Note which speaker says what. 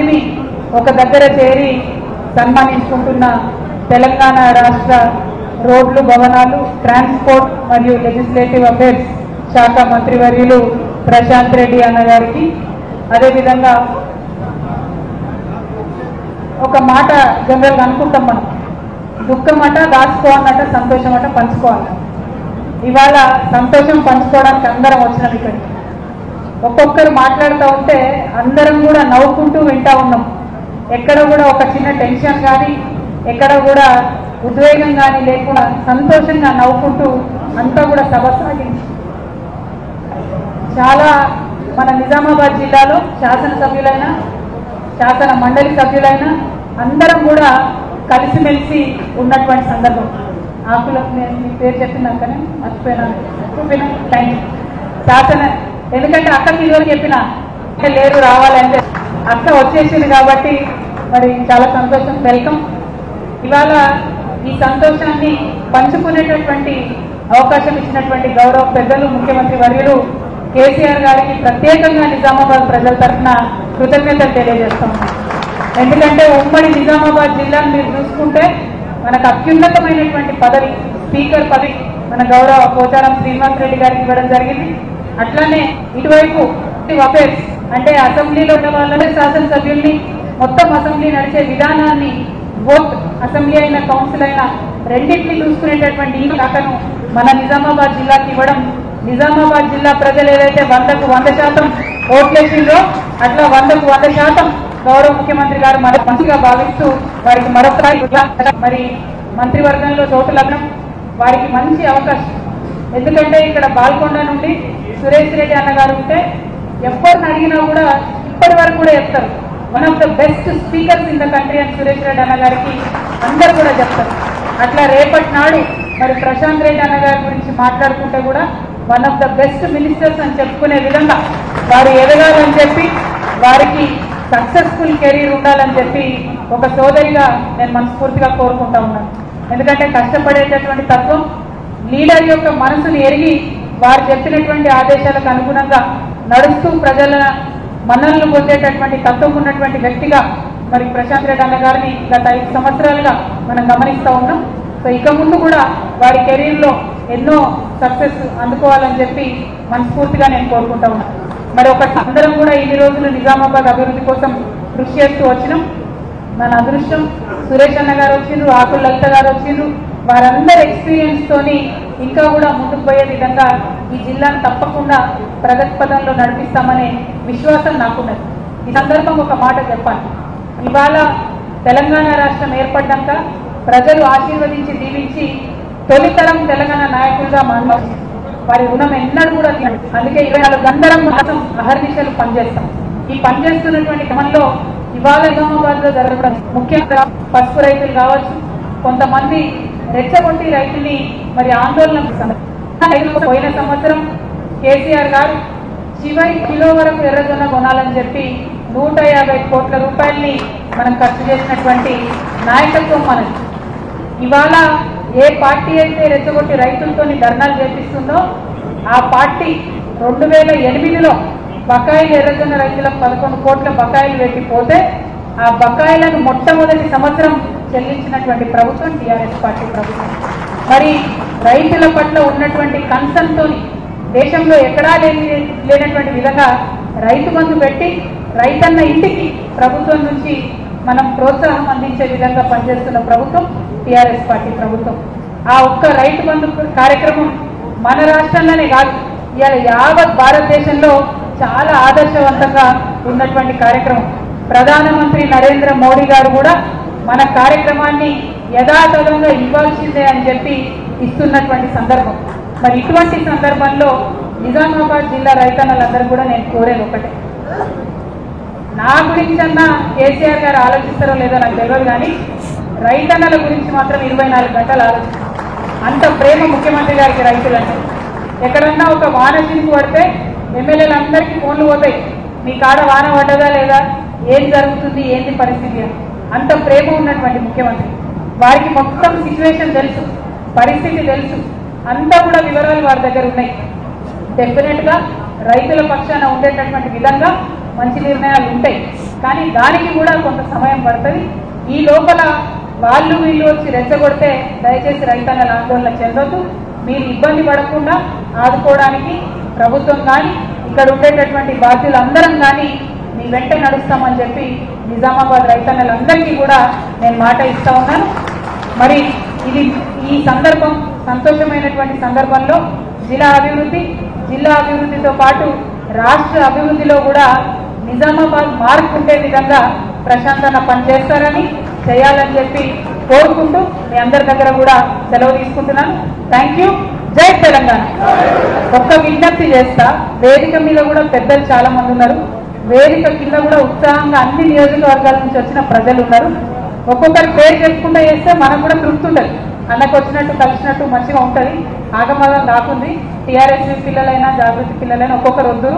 Speaker 1: మందిని ఒక దగ్గర చేరి సన్మానించుకుంటున్న తెలంగాణ రాష్ట్ర రోడ్లు, భవనాలు, ట్రాన్స్పోర్ట్ మరియు లెజిస్లేటివ్ అఫేర్స్ శాఖ మంత్రివర్యులు ప్రశాంత్ రెడ్డి అన్న గారికి, అదేవిధంగా ఒక మాట జనరల్గా అనుకుంటాం మనం, దుఃఖం అట దాచుకోవాలన్నట, సంతోషం అట పంచుకోవాలి. ఇవాళ సంతోషం పంచుకోవడానికి అందరం వచ్చినాం ఇక్కడికి. ఒక్కొక్కరు మాట్లాడుతూ ఉంటే అందరం కూడా నవ్వుకుంటూ వింటా ఉన్నాం. ఎక్కడ కూడా ఒక చిన్న టెన్షన్ కానీ, ఎక్కడ కూడా ఉద్వేగం కానీ లేకుండా సంతోషంగా నవ్వుకుంటూ అంతా కూడా సభ సాగింది. చాలా మన నిజామాబాద్ జిల్లాలో శాసనసభ్యులైన, శాసన మండలి సభ్యులైన అందరం కూడా కలిసిమెలిసి ఉన్నటువంటి సందర్భం. ఆకులకు నేను మీ పేరు చెప్పినాకనే మర్చిపోయినాను. థ్యాంక్ యూ శాసన, ఎందుకంటే అక్కకి ఇదివరకు చెప్పిన లేరు రావాలంటే అక్క వచ్చేసింది కాబట్టి మరి చాలా సంతోషం. వెల్కమ్. ఇవాళ ఈ సంతోషాన్ని పంచుకునేటటువంటి అవకాశం ఇచ్చినటువంటి గౌరవ పెద్దలు ముఖ్యమంత్రి వర్యులు కేసీఆర్ గారికి ప్రత్యేకంగా నిజామాబాద్ ప్రజల తరఫున కృతజ్ఞతలు తెలియజేస్తాం. ఎందుకంటే ఉమ్మడి నిజామాబాద్ జిల్లాను మీరు చూసుకుంటే మనకు అత్యున్నతమైనటువంటి పదవి, స్పీకర్ పదవి మన గౌరవ పోచారం శ్రీనివాస్ రెడ్డి గారికి ఇవ్వడం జరిగింది. అట్లానే ఇటువైపు అఫేర్స్ అంటే అసెంబ్లీలో ఉన్న వాళ్ళనే శాసనసభ్యుల్ని, మొత్తం అసెంబ్లీ నడిచే విధానాన్ని, బోత్ అసెంబ్లీ అయిన కౌన్సిల్ అయినా రెండింటిని చూసుకునేటటువంటి ఈ శాఖను మన నిజామాబాద్ జిల్లాకి ఇవ్వడం, నిజామాబాద్ జిల్లా ప్రజలు ఏదైతే 100కు 100% ఓట్లేసిందో అట్లా 100కు 100% గౌరవ ముఖ్యమంత్రి గారు మన మంచిగా భావిస్తూ వారికి మరొకసారి మరి మంత్రివర్గంలో చోటు లగ్నం వారికి మంచి అవకాశం. ఎందుకంటే ఇక్కడ బాల్కొండ నుండి సురేష్ రెడ్డి అన్న గారు ఉంటే ఎవరిని అడిగినా కూడా ఇప్పటి వరకు కూడా చెప్తారు, one of the best speakers in the country అని సురేష్ రెడ్డి అన్న గారికి అందరు కూడా చెప్తారు. అట్లా రేపటి నాడు మరి ప్రశాంత్ రెడ్డి అన్న గారి గురించి మాట్లాడుకుంటే కూడా one of the best ministers అని చెప్పుకునే విధంగా వారు ఎదగాలని చెప్పి, వారికి సక్సెస్ఫుల్ కెరీర్ ఉండాలని చెప్పి ఒక సోదరిగా నేను మనస్ఫూర్తిగా కోరుకుంటా ఉన్నాను. ఎందుకంటే కష్టపడేటటువంటి తత్వం, లీడర్ యొక్క మనసును ఎరిగి వారు చెప్పినటువంటి ఆదేశాలకు అనుగుణంగా నడుస్తూ ప్రజల మన్ననలు పొందేటటువంటి తత్వం ఉన్నటువంటి వ్యక్తిగా మరి ప్రశాంత్ రెడ్డి అన్న గారిని గత 5 సంవత్సరాలుగా మనం గమనిస్తూ ఉన్నాం. సో ఇక ముందు కూడా వారి కెరీర్లో ఎన్నో సక్సెస్ అందుకోవాలని చెప్పి మనస్ఫూర్తిగా నేను కోరుకుంటా ఉన్నాను. మరి ఒకటి అందరం కూడా ఇన్ని రోజులు నిజామాబాద్ అభివృద్ధి కోసం కృషి చేస్తూ వచ్చినాం. మన అదృష్టం సురేష్ అన్న గారు వచ్చిండ్రు, ఆకుల లలిత గారు వచ్చిండ్రు. వారందరి ఎక్స్పీరియన్స్ తోని ఇంకా కూడా ముందుకు పోయే విధంగా ఈ జిల్లాను తప్పకుండా ప్రగతి పదంలో నడిపిస్తామనే విశ్వాసం నాకున్నది. ఈ సందర్భంగా ఒక మాట చెప్పాలి. ఇవాళ తెలంగాణ రాష్ట్రం ఏర్పడ్డాక ప్రజలు ఆశీర్వదించి దీవించి తొలితరం తెలంగాణ నాయకులుగా మనం వారి రుణం ఎన్నడూ కూడా తీయదు. అందుకే 24 గంటల మాత్రం అహర్నిశలు పనిచేస్తాం. ఈ పనిచేస్తున్నటువంటి క్రమంలో ఇవాళ నిజామాబాద్ లో జరగడం ముఖ్యంగా పసుపు రైతులు కావచ్చు, కొంతమంది రెచ్చగొట్టి రైతుల్ని మరి ఆందోళన పోయిన సంవత్సరం కేసీఆర్ గారు చివరి కిలో వరకు ఎర్రజొన్న కొనాలని చెప్పి 150 కోట్ల రూపాయల్ని మనం ఖర్చు చేసినటువంటి నాయకత్వం మనది. ఇవాళ ఏ పార్టీ అయితే రెచ్చగొట్టి రైతులతో ధర్నాలు చేపిస్తుందో ఆ పార్టీ 2008లో బకాయిలు ఎర్రజొన్న రైతులకు 11 కోట్ల బకాయిలు పెట్టిపోతే ఆ బకాయిలను మొట్టమొదటి సంవత్సరం చెల్లించినటువంటి ప్రభుత్వం టీఆర్ఎస్ పార్టీ ప్రభుత్వం. మరి రైతుల పట్ల ఉన్నటువంటి కన్సర్న్ తోని దేశంలో ఎక్కడా లేనటువంటి విధంగా రైతు బంధు పెట్టి రైతన్న ఇంటికి ప్రభుత్వం నుంచి మనం ప్రోత్సాహం అందించే విధంగా పనిచేస్తున్న ప్రభుత్వం టీఆర్ఎస్ పార్టీ ప్రభుత్వం. ఆ ఒక్క రైతు బంధు కార్యక్రమం మన రాష్ట్రంలోనే కాదు, ఇవాళ యావత్ భారతదేశంలో చాలా ఆదర్శవంతంగా ఉన్నటువంటి కార్యక్రమం. ప్రధానమంత్రి నరేంద్ర మోడీ గారు కూడా మన కార్యక్రమాన్ని యథాతథంగా ఇవ్వాల్సిందే అని చెప్పి ఇస్తున్నటువంటి సందర్భం. మరి ఇటువంటి సందర్భంలో నిజామాబాద్ జిల్లా రైతన్నలందరూ కూడా నేను కోరేది ఒకటే, నా గురించి అన్నా కేసీఆర్ గారు ఆలోచిస్తారో లేదో నాకు తెలియదు, కానీ రైతన్నల గురించి మాత్రం 24 గంటలు ఆలోచిస్తారు. అంత ప్రేమ ముఖ్యమంత్రి గారికి రైతులంటే. ఎక్కడన్నా ఒక వాన చినుకు పడితే ఎమ్మెల్యేలందరికీ ఫోన్లు పోతాయి, మీ కాడ వాన పడ్డదా లేదా, ఏం జరుగుతుంది, ఏంటి పరిస్థితి అని. అంత ప్రేమ ఉన్నటువంటి ముఖ్యమంత్రి. వారికి మొత్తం సిచ్యువేషన్ తెలుసు, పరిస్థితి తెలుసు, అంతా కూడా వివరాలు వారి దగ్గర ఉన్నాయి. డెఫినెట్గా రైతుల పక్షాన ఉండేటటువంటి విధంగా మంచి నిర్ణయాలు ఉంటాయి. కానీ దానికి కూడా కొంత సమయం పడుతుంది. ఈ లోపల వాళ్ళు వీళ్ళు వచ్చి రెచ్చగొడితే దయచేసి రైతన్నల ఆందోళన చెందొద్దు. మీరు ఇబ్బంది పడకుండా ఆదుకోవడానికి ప్రభుత్వం కానీ ఇక్కడ ఉండేటటువంటి బాధ్యులందరం కానీ మీ వెంట నడుస్తామని చెప్పి నిజామాబాద్ రైతన్నలందరికీ కూడా నేను మాట ఇస్తా ఉన్నాను. మరి ఇది ఈ సందర్భం సంతోషమైనటువంటి సందర్భంలో జిల్లా అభివృద్ధితో పాటు రాష్ట్ర అభివృద్ధిలో కూడా నిజామాబాద్ మార్పు ఉండే విధంగా ప్రశాంతంగా పనిచేస్తారని చేయాలని చెప్పి కోరుకుంటూ మీ అందరి దగ్గర కూడా సెలవు తీసుకుంటున్నాను. Thank you. జై తెలంగాణ. ఒక్క విజ్ఞప్తి చేస్తా, వేదిక మీద కూడా పెద్దలు చాలా మంది ఉన్నారు, వేదిక కింద కూడా ఉత్సాహంగా అన్ని నియోజకవర్గాల నుంచి వచ్చిన ప్రజలు ఉన్నారు. ఒక్కొక్కరి పేరు చెప్పుకుంటూ చేస్తే మనకు కూడా తృప్తి ఉంటుంది, అన్నకు వచ్చినట్టు కలిసినట్టు మంచిగా ఉంటుంది. ఆగమాగం కాకుంది. టీఆర్ఎస్ పిల్లలైనా జాగృతి పిల్లలైనా ఒక్కొక్కరు వద్దు.